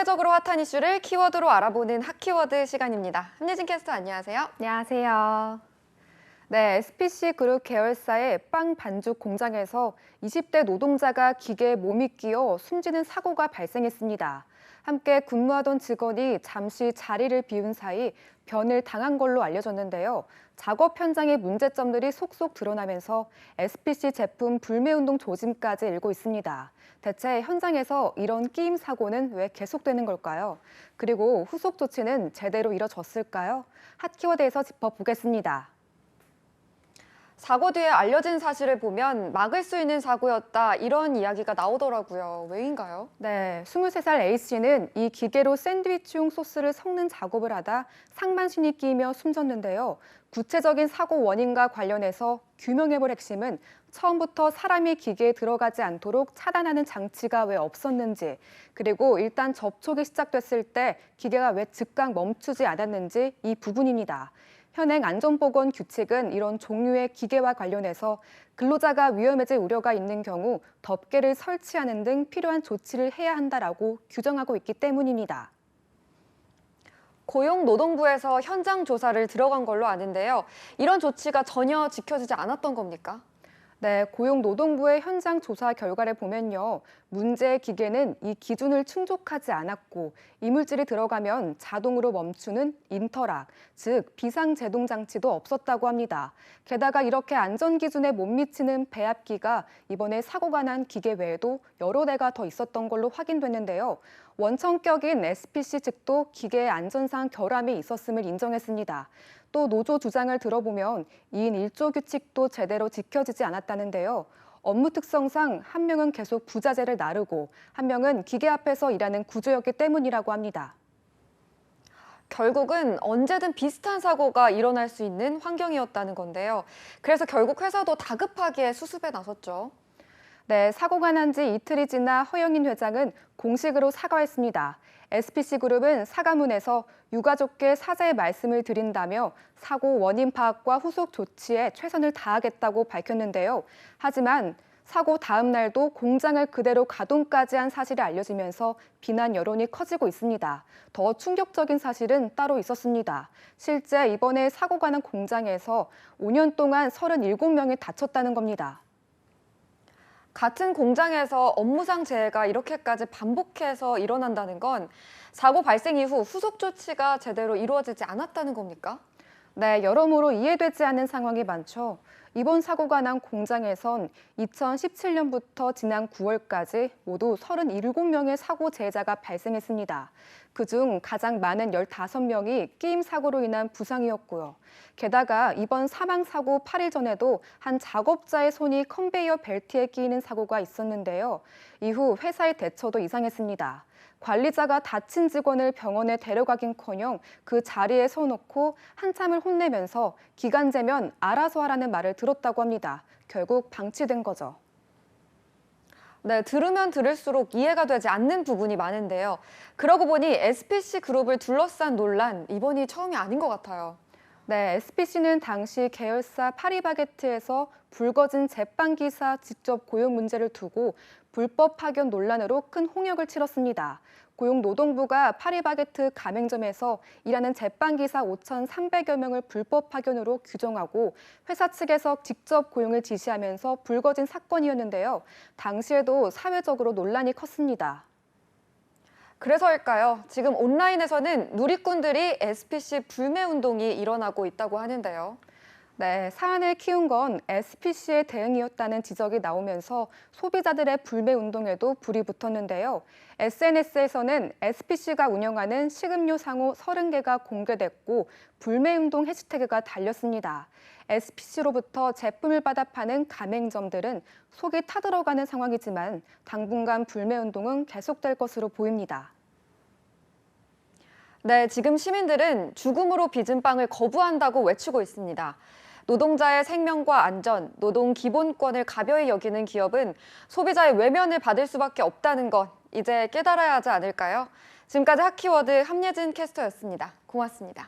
사회적으로 핫한 이슈를 키워드로 알아보는 핫키워드 시간입니다. 함예진 캐스터 안녕하세요. 안녕하세요. 네, SPC 그룹 계열사의 빵 반죽 공장에서 20대 노동자가 기계에 몸이 끼어 숨지는 사고가 발생했습니다. 함께 근무하던 직원이 잠시 자리를 비운 사이 변을 당한 걸로 알려졌는데요. 작업 현장의 문제점들이 속속 드러나면서 SPC 제품 불매운동 조짐까지 일고 있습니다. 대체 현장에서 이런 끼임 사고는 왜 계속되는 걸까요? 그리고 후속 조치는 제대로 이뤄졌을까요? 핫키워드에서 짚어보겠습니다. 사고 뒤에 알려진 사실을 보면 막을 수 있는 사고였다 이런 이야기가 나오더라고요. 왜인가요? 네, 23살 A씨는 이 기계로 샌드위치용 소스를 섞는 작업을 하다 상반신이 끼이며 숨졌는데요. 구체적인 사고 원인과 관련해서 규명해볼 핵심은 처음부터 사람이 기계에 들어가지 않도록 차단하는 장치가 왜 없었는지, 그리고 일단 접촉이 시작됐을 때 기계가 왜 즉각 멈추지 않았는지 이 부분입니다. 현행 안전보건 규칙은 이런 종류의 기계와 관련해서 근로자가 위험해질 우려가 있는 경우 덮개를 설치하는 등 필요한 조치를 해야 한다라고 규정하고 있기 때문입니다. 고용노동부에서 현장 조사를 들어간 걸로 아는데요. 이런 조치가 전혀 지켜지지 않았던 겁니까? 네, 고용노동부의 현장 조사 결과를 보면요. 문제의 기계는 이 기준을 충족하지 않았고 이물질이 들어가면 자동으로 멈추는 인터락, 즉 비상제동 장치도 없었다고 합니다. 게다가 이렇게 안전기준에 못 미치는 배합기가 이번에 사고가 난 기계 외에도 여러 대가 더 있었던 걸로 확인됐는데요. 원청격인 SPC 측도 기계의 안전상 결함이 있었음을 인정했습니다. 또 노조 주장을 들어보면 2인 1조 규칙도 제대로 지켜지지 않았다는데요. 업무 특성상 한 명은 계속 부자재를 나르고 한 명은 기계 앞에서 일하는 구조였기 때문이라고 합니다. 결국은 언제든 비슷한 사고가 일어날 수 있는 환경이었다는 건데요. 그래서 결국 회사도 다급하게 수습에 나섰죠. 네, 사고가 난 지 이틀이 지나 허영인 회장은 공식으로 사과했습니다. SPC그룹은 사과문에서 유가족께 사죄의 말씀을 드린다며 사고 원인 파악과 후속 조치에 최선을 다하겠다고 밝혔는데요. 하지만 사고 다음 날도 공장을 그대로 가동까지 한 사실이 알려지면서 비난 여론이 커지고 있습니다. 더 충격적인 사실은 따로 있었습니다. 실제 이번에 사고가 난 공장에서 5년 동안 37명이 다쳤다는 겁니다. 같은 공장에서 업무상 재해가 이렇게까지 반복해서 일어난다는 건 사고 발생 이후 후속 조치가 제대로 이루어지지 않았다는 겁니까? 네, 여러모로 이해되지 않는 상황이 많죠. 이번 사고가 난 공장에선 2017년부터 지난 9월까지 모두 37명의 사고 재해자가 발생했습니다. 그중 가장 많은 15명이 끼임 사고로 인한 부상이었고요. 게다가 이번 사망 사고 8일 전에도 한 작업자의 손이 컨베이어 벨트에 끼이는 사고가 있었는데요. 이후 회사의 대처도 이상했습니다. 관리자가 다친 직원을 병원에 데려가긴커녕 그 자리에 서놓고 한참을 혼내면서 기간제면 알아서 하라는 말을 들었다고 합니다. 결국 방치된 거죠. 네, 들으면 들을수록 이해가 되지 않는 부분이 많은데요. 그러고 보니 SPC 그룹을 둘러싼 논란, 이번이 처음이 아닌 것 같아요. 네, SPC는 당시 계열사 파리바게트에서 불거진 제빵기사 직접 고용 문제를 두고 불법 파견 논란으로 큰 홍역을 치렀습니다. 고용노동부가 파리바게트 가맹점에서 일하는 제빵기사 5,300여 명을 불법 파견으로 규정하고 회사 측에서 직접 고용을 지시하면서 불거진 사건이었는데요. 당시에도 사회적으로 논란이 컸습니다. 그래서일까요? 지금 온라인에서는 누리꾼들이 SPC 불매 운동이 일어나고 있다고 하는데요. 네, 사안을 키운 건 SPC의 대응이었다는 지적이 나오면서 소비자들의 불매 운동에도 불이 붙었는데요. SNS에서는 SPC가 운영하는 식음료 상호 30개가 공개됐고 불매 운동 해시태그가 달렸습니다. SPC로부터 제품을 받아 파는 가맹점들은 속이 타들어가는 상황이지만 당분간 불매 운동은 계속될 것으로 보입니다. 네, 지금 시민들은 죽음으로 빚은 빵을 거부한다고 외치고 있습니다. 노동자의 생명과 안전, 노동 기본권을 가벼이 여기는 기업은 소비자의 외면을 받을 수밖에 없다는 것, 이제 깨달아야 하지 않을까요? 지금까지 핫키워드 함예진 캐스터였습니다. 고맙습니다.